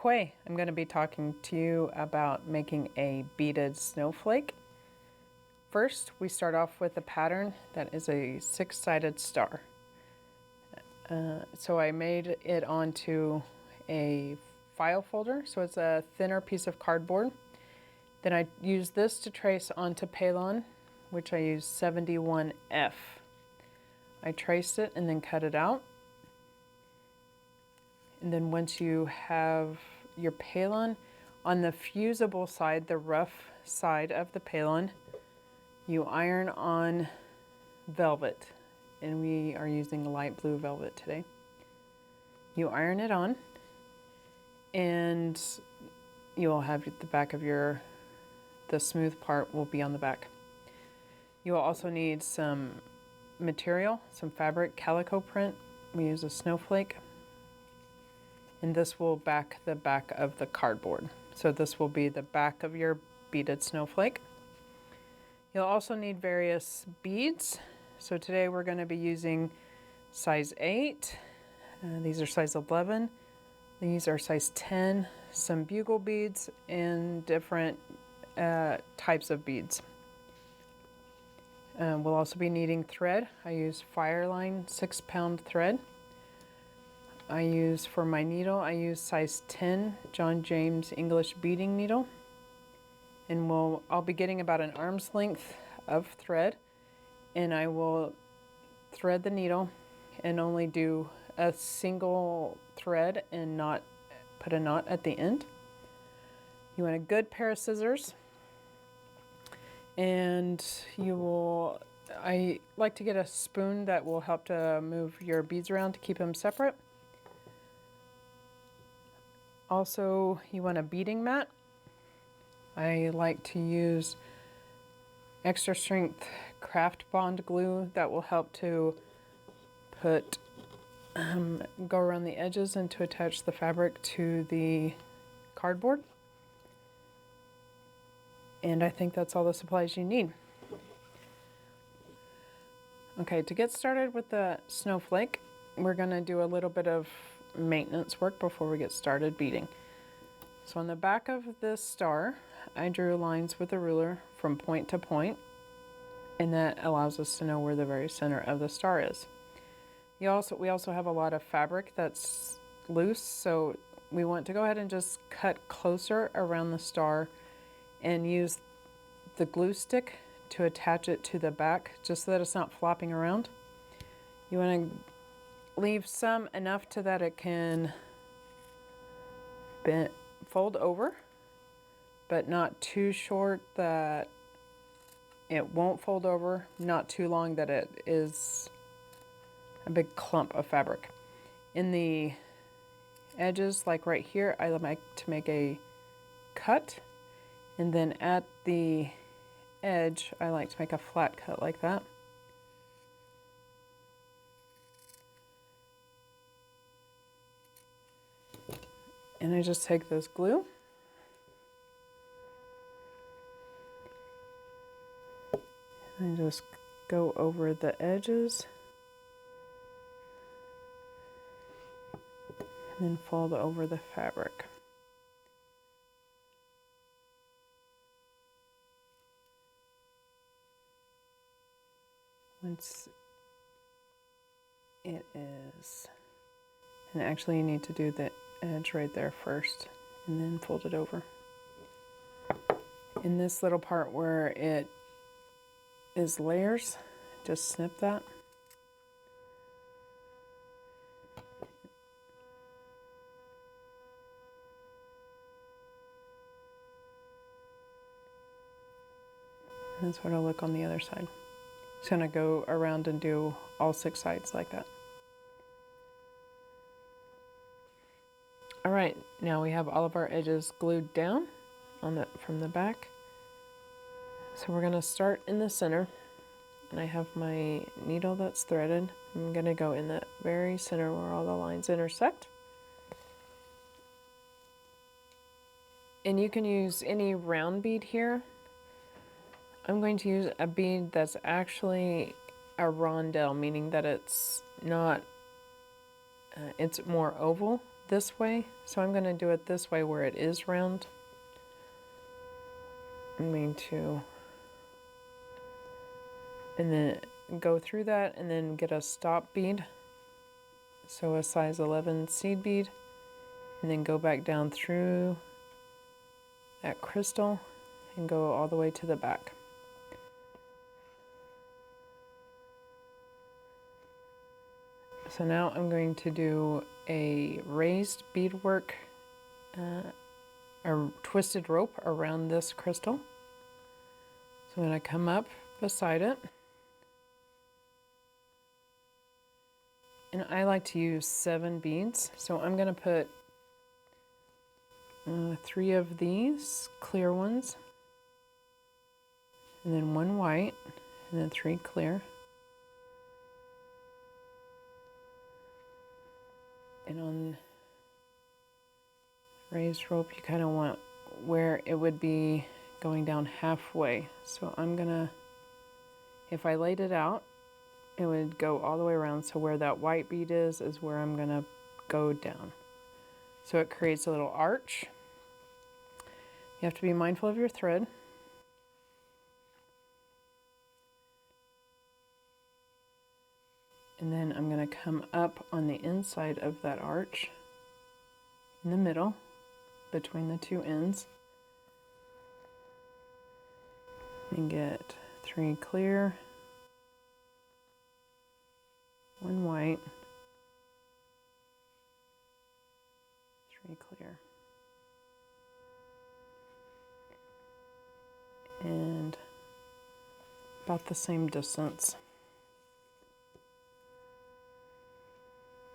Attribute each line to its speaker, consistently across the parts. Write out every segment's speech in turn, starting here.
Speaker 1: Quay. I'm going to be talking to you about making a beaded snowflake. First, we start off with a pattern that is a 6-sided star. So I made it onto a file folder, so it's a thinner piece of cardboard. Then I use this to trace onto Palon, which I use 71F. I traced it and then cut it out. And then once you have your Palon, on the fusible side, the rough side of the Palon, you iron on velvet. And we are using light blue velvet today. You iron it on, and you'll have the back of the smooth part will be on the back. You will also need some material, some fabric, calico print. We use a snowflake. And this will back the back of the cardboard. So this will be the back of your beaded snowflake. You'll also need various beads. So today we're going to be using size 8. These are size 11. These are size 10. Some bugle beads and different types of beads. We'll also be needing thread. I use Fireline 6-pound thread. For my needle, I use size 10 John James English beading needle. And I'll be getting about an arm's length of thread, and I will thread the needle and only do a single thread and not put a knot at the end. You want a good pair of scissors, and I like to get a spoon that will help to move your beads around to keep them separate. Also, you want a beading mat. I like to use extra strength craft bond glue that will help to go around the edges and to attach the fabric to the cardboard. And I think that's all the supplies you need. Okay, to get started with the snowflake, we're going to do a little bit of maintenance work before we get started beading. So on the back of this star, I drew lines with a ruler from point to point, and that allows us to know where the very center of the star is. We also have a lot of fabric that's loose, so we want to go ahead and just cut closer around the star and use the glue stick to attach it to the back just so that it's not flopping around. You want to leave some enough to that it can fold over, but not too short that it won't fold over, not too long that it is a big clump of fabric. In the edges, like right here, I like to make a cut, and then at the edge, I like to make a flat cut like that. And I just take this glue and just go over the edges and then fold over the fabric. Once it is, and actually you need to do the edge right there first and then fold it over. In this little part where it is layers, just snip that. And that's what it'll look on the other side. Just gonna go around and do all 6 sides like that. All right, now we have all of our edges glued down from the back. So we're gonna start in the center, and I have my needle that's threaded. I'm gonna go in the very center where all the lines intersect. And you can use any round bead here. I'm going to use a bead that's actually a rondelle, meaning that it's not, it's more oval this way, so I'm going to do it this way where it is round. I'm going to, and then go through that and then get a stop bead, so a size 11 seed bead, and then go back down through that crystal and go all the way to the back. So now I'm going to do a raised beadwork, a twisted rope around this crystal. So I'm going to come up beside it. And I like to use 7 beads, so I'm going to put 3 of these clear ones, and then 1 white, and then 3 clear. And on raised rope, you kind of want where it would be going down halfway. So I'm gonna, if I laid it out, it would go all the way around. So where that white bead is where I'm gonna go down. So it creates a little arch. You have to be mindful of your thread. And then I'm going to come up on the inside of that arch, in the middle, between the 2 ends, and get 3 clear, 1 white, 3 clear, and about the same distance.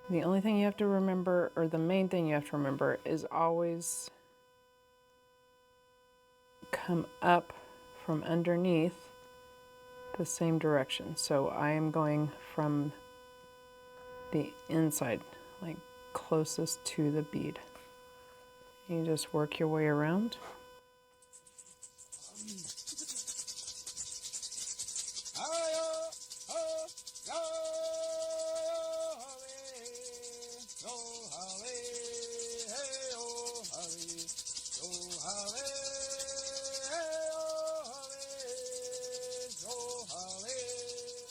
Speaker 1: The only thing you have to remember, or the main thing you have to remember, is always come up from underneath the same direction. So I am going from the inside, like closest to the bead. You just work your way around.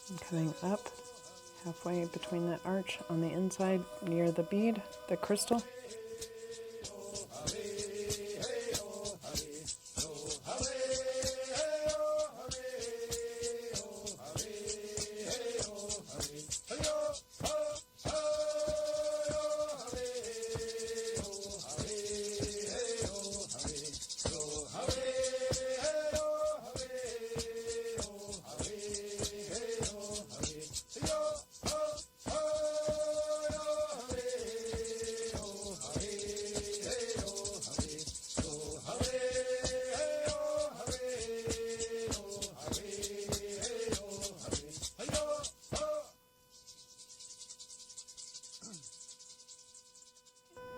Speaker 1: I'm coming up halfway between that arch on the inside near the bead, the crystal.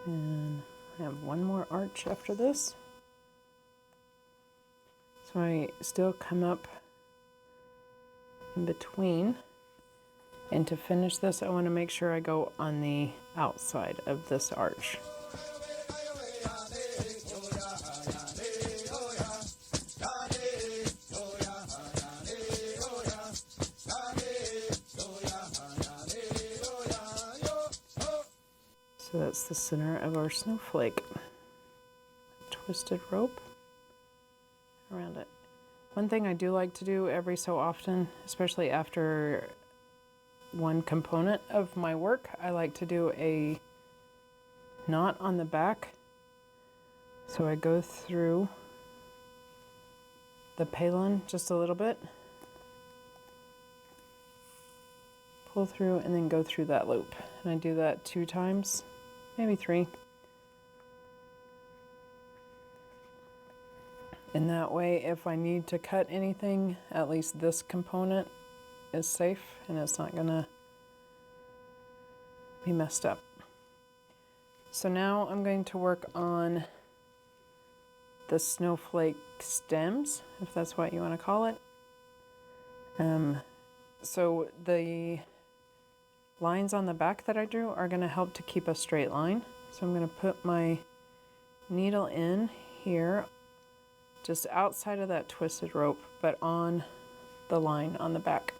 Speaker 1: And I have one more arch after this. So I still come up in between. And to finish this, I want to make sure I go on the outside of this arch. So that's the center of our snowflake. Twisted rope around it. One thing I do like to do every so often, especially after one component of my work, I like to do a knot on the back. So I go through the palin just a little bit, pull through, and then go through that loop. And I do that 2 times, maybe 3. And that way, if I need to cut anything, at least this component is safe and it's not gonna be messed up. So now I'm going to work on the snowflake stems, if that's what you want to call it. So the lines on the back that I drew are going to help to keep a straight line. So I'm going to put my needle in here, just outside of that twisted rope, but on the line on the back.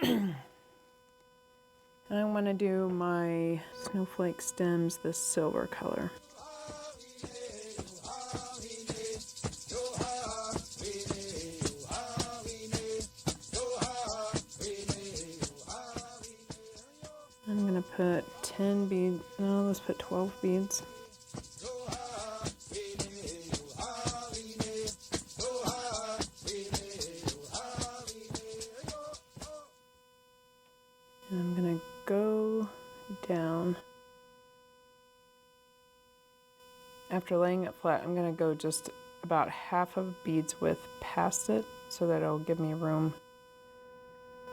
Speaker 1: And I want to do my snowflake stems this silver color. I'm going to put 10 beads, no, let's put 12 beads. And I'm going to go down. After laying it flat, I'm going to go just about half of beads width past it so that it'll give me room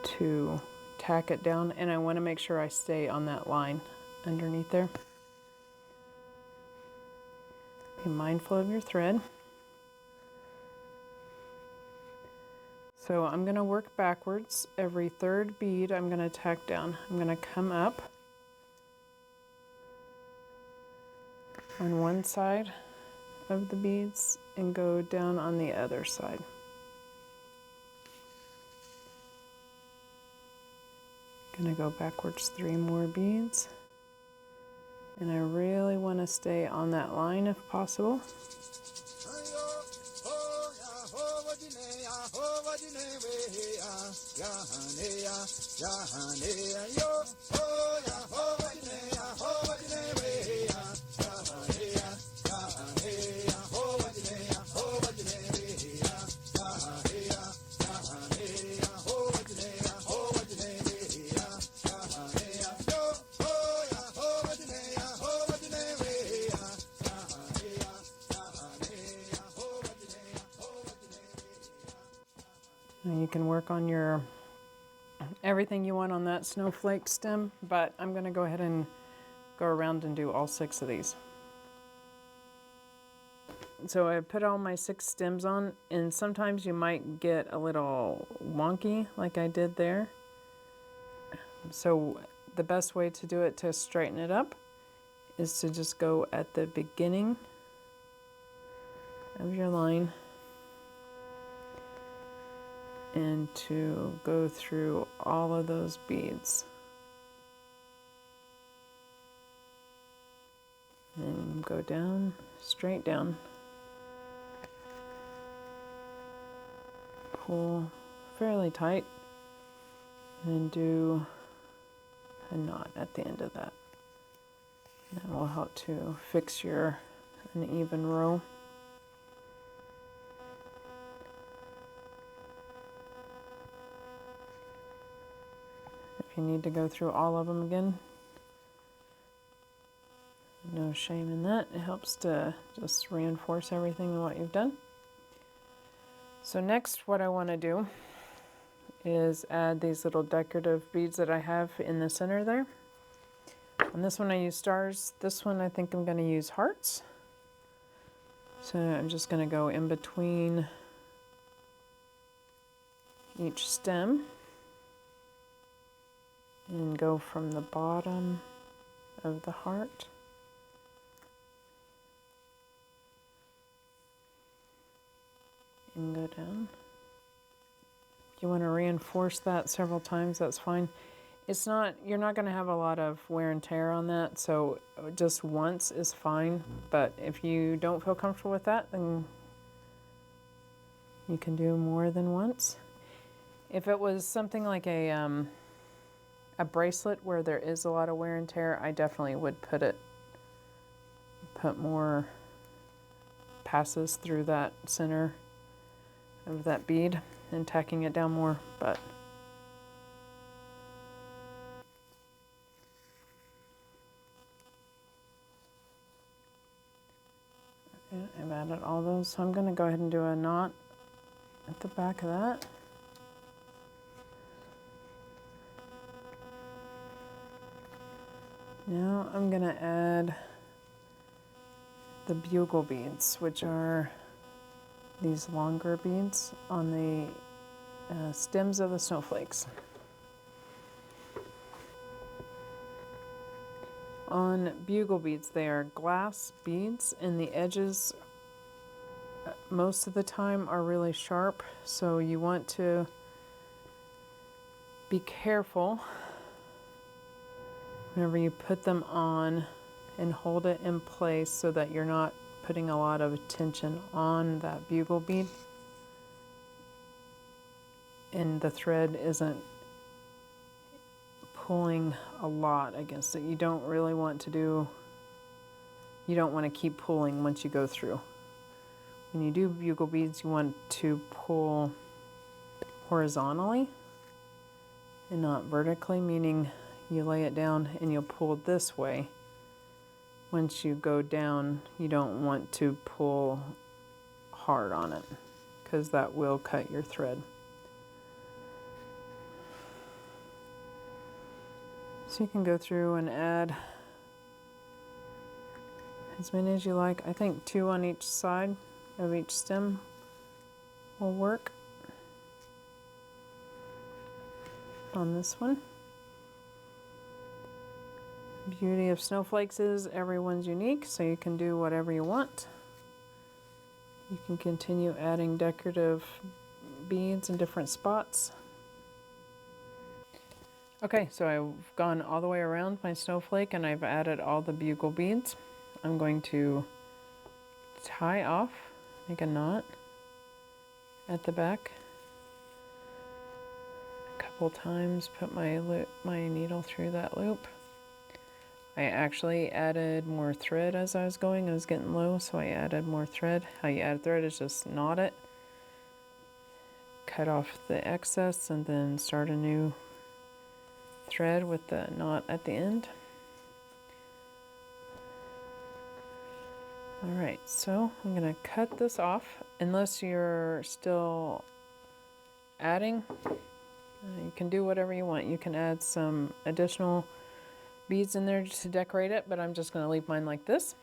Speaker 1: to tack it down, and I want to make sure I stay on that line underneath there. Be mindful of your thread. So I'm going to work backwards. Every third bead I'm going to tack down. I'm going to come up on one side of the beads and go down on the other side. Gonna go backwards 3 more beads, and I really want to stay on that line if possible. You can work on your everything you want on that snowflake stem, but I'm going to go ahead and go around and do all 6 of these. So I put all my 6 stems on, and sometimes you might get a little wonky like I did there. So the best way to do it to straighten it up is to just go at the beginning of your line and to go through all of those beads. And go down, straight down. Pull fairly tight and do a knot at the end of that. That will help to fix your uneven row. If you need to go through all of them again, no shame in that. It helps to just reinforce everything in what you've done. So next, what I want to do is add these little decorative beads that I have in the center there. On this one I use stars. This one I think I'm going to use hearts. So I'm just going to go in between each stem and go from the bottom of the heart and go down. If you want to reinforce that several times, that's fine. It's not, you're not going to have a lot of wear and tear on that, so just once is fine. But if you don't feel comfortable with that, then you can do more than once. If it was something like a bracelet where there is a lot of wear and tear, I definitely would put more passes through that center of that bead and tacking it down more, but okay, I've added all those, so I'm going to go ahead and do a knot at the back of that. Now I'm going to add the bugle beads, which are these longer beads on the stems of the snowflakes. On bugle beads, they are glass beads, and the edges most of the time are really sharp, so you want to be careful whenever you put them on and hold it in place so that you're not putting a lot of tension on that bugle bead and the thread isn't pulling a lot against it. You don't really want to do, you don't want to keep pulling once you go through. When you do bugle beads, you want to pull horizontally and not vertically, meaning you lay it down and you'll pull this way. Once you go down, you don't want to pull hard on it because that will cut your thread. So you can go through and add as many as you like. I think 2 on each side of each stem will work on this one. Beauty of snowflakes is everyone's unique, so you can do whatever you want. You can continue adding decorative beads in different spots. Okay, so I've gone all the way around my snowflake and I've added all the bugle beads. I'm going to tie off, make a knot at the back a couple times, put my needle through that loop. I actually added more thread as I was going. It was getting low, so I added more thread. How you add thread is just knot it, cut off the excess, and then start a new thread with the knot at the end. Alright, so I'm going to cut this off. Unless you're still adding, you can do whatever you want. You can add some additional beads in there to decorate it, but I'm just going to leave mine like this.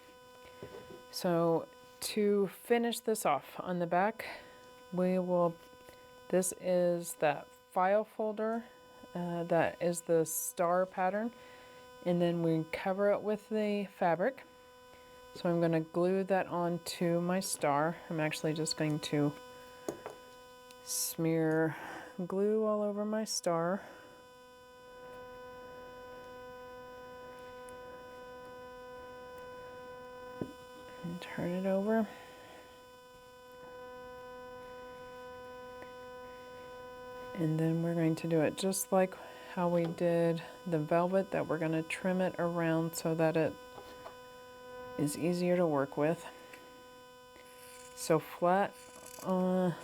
Speaker 1: So to finish this off on the back, this is that file folder, that is the star pattern, and then we cover it with the fabric. So I'm going to glue that onto my star. I'm actually just going to smear glue all over my star. And turn it over. And then we're going to do it just like how we did the velvet, that we're going to trim it around so that it is easier to work with. So flat on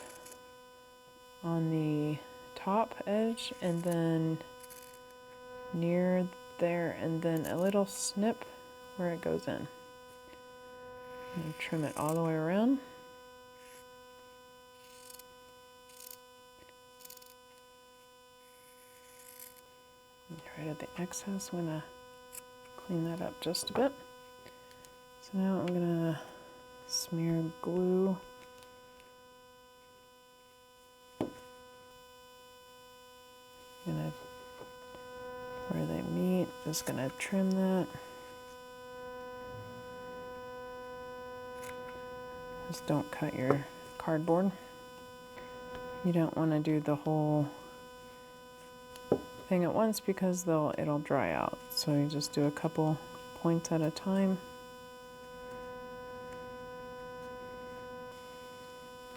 Speaker 1: the top edge and then near there, and then a little snip where it goes in. And trim it all the way around. And right at the excess, I'm going to clean that up just a bit. So now I'm going to smear glue where they meet. Just going to trim that. Just don't cut your cardboard. You don't want to do the whole thing at once because it'll dry out. So you just do a couple points at a time.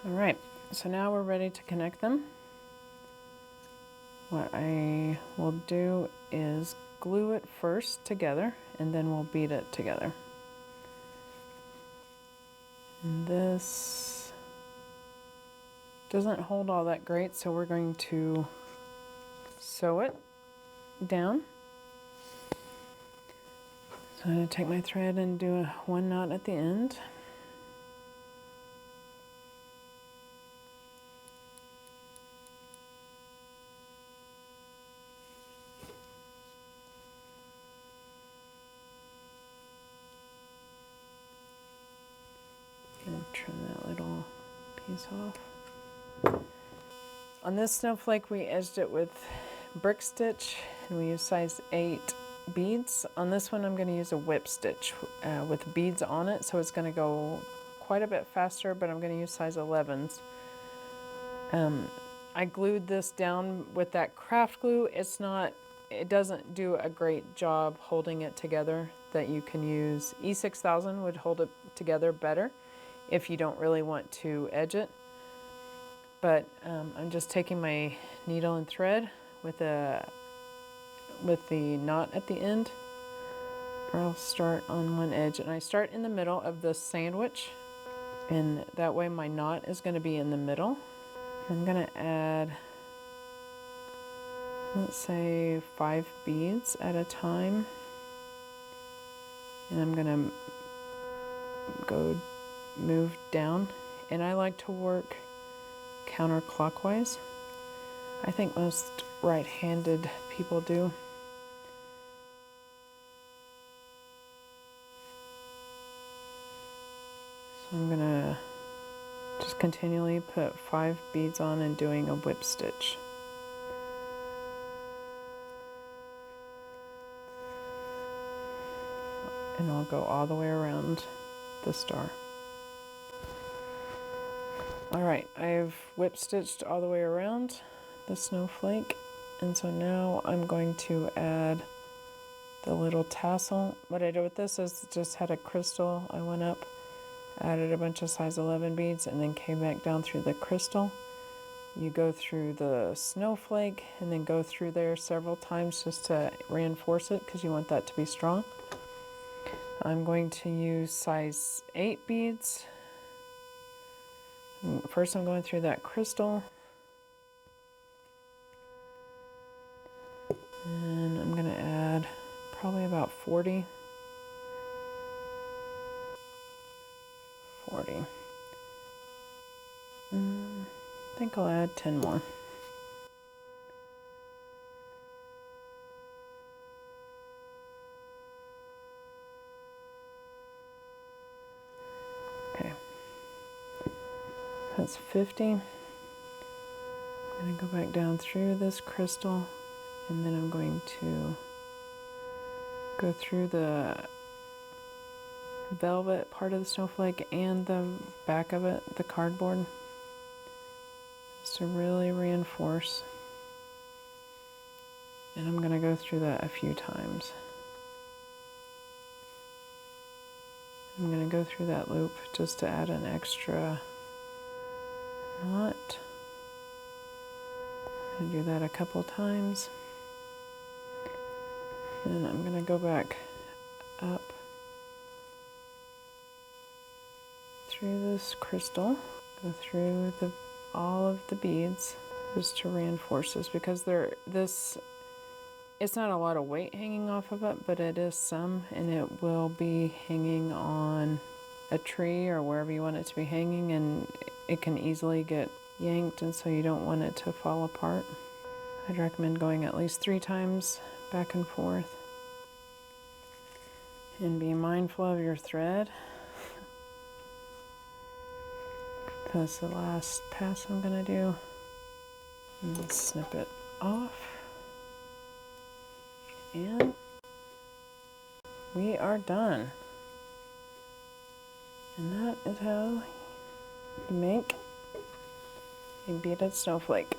Speaker 1: Alright, so now we're ready to connect them. What I will do is glue it first together and then we'll bead it together. And this doesn't hold all that great, so we're going to sew it down. So I'm going to take my thread and do one knot at the end. And trim that little piece off. On this snowflake we edged it with brick stitch and we used size 8 beads. On this one I'm going to use a whip stitch with beads on it, so it's going to go quite a bit faster, but I'm going to use size 11s. I glued this down with that craft glue. It doesn't do a great job holding it together. That you can use E6000 would hold it together better if you don't really want to edge it. But I'm just taking my needle and thread with the knot at the end. I'll start on one edge, and I start in the middle of the sandwich, and that way my knot is going to be in the middle. I'm going to add, let's say, 5 beads at a time, and I'm going to move down, and I like to work counterclockwise. I think most right-handed people do. So I'm gonna just continually put 5 beads on and doing a whip stitch. And I'll go all the way around the star. Alright, I've whip stitched all the way around the snowflake, and so now I'm going to add the little tassel. What I did with this is just had a crystal. I went up, added a bunch of size 11 beads, and then came back down through the crystal. You go through the snowflake and then go through there several times just to reinforce it, because you want that to be strong. I'm going to use size 8 beads. First I'm going through that crystal, and I'm going to add probably about 40. I think I'll add 10 more. Okay. That's 50. I'm going to go back down through this crystal, and then I'm going to go through the velvet part of the snowflake and the back of it, the cardboard, just to really reinforce. And I'm going to go through that a few times. I'm going to go through that loop just to add an extra knot. I'm going to do that a couple times. Then I'm going to go back up through this crystal, go through all of the beads just to reinforce this, because it's not a lot of weight hanging off of it, but it is some, and it will be hanging on a tree or wherever you want it to be hanging, and it can easily get yanked, and so you don't want it to fall apart. I'd recommend going at least 3 times back and forth. And be mindful of your thread, because the last pass I'm going to do, and snip it off. And we are done. And that is how you make a beaded snowflake.